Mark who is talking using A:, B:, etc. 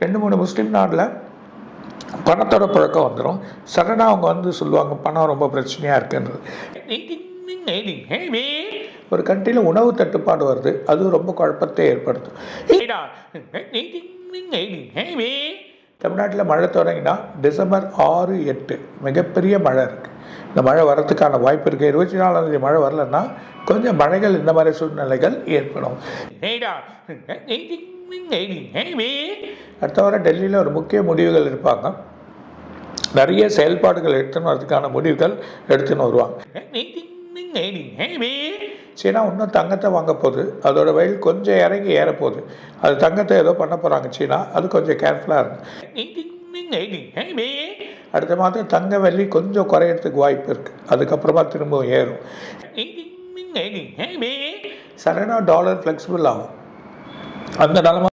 A: ரெண்டு மூணு முஸ்லீம் நாட்டில் பணத்தோட புழக்கம் வந்துடும். சடனாக அவங்க வந்து சொல்லுவாங்க பணம் ரொம்ப பிரச்சனையாக இருக்குன்றது. ஒரு கண்ட்ரியில் உணவு தட்டுப்பாடு வருது, அது ரொம்ப குழப்பத்தை ஏற்படுத்தும். தமிழ்நாட்டில் மழை தொடங்கினா டிசம்பர் 6, 8 மிகப்பெரிய மழை இருக்குது. இந்த மழை வரத்துக்கான வாய்ப்பு இருக்குது. 24ஆம் தேதி மழை வரலன்னா கொஞ்சம் மழைகள் இந்த மாதிரி சூழ்நிலைகள் ஏற்படும். அடுத்த வாரம் டெல்லியில் ஒரு முக்கிய முடிவுகள் இருப்பாங்க. நிறைய செயல்பாடுகள் எடுத்துன்னு வரதுக்கான முடிவுகள் எடுத்துன்னு வருவாங்க. சீனா இன்னும் தங்கத்தை வாங்க போகுது. அதோட வயல் கொஞ்சம் இறங்கி ஏறப்போகுது. அது தங்கத்தை ஏதோ பண்ண போகிறாங்க சீனா. அது கொஞ்சம் கேர்ஃபுல்லாக இருக்கும். அடுத்த மாதம் தங்க வெள்ளி கொஞ்சம் குறையிறதுக்கு வாய்ப்பு இருக்குது. அதுக்கப்புறமா திரும்பவும் ஏறும். சடனாக டாலர் ஃப்ளெக்சிபிள் ஆகும். அந்த நிலமை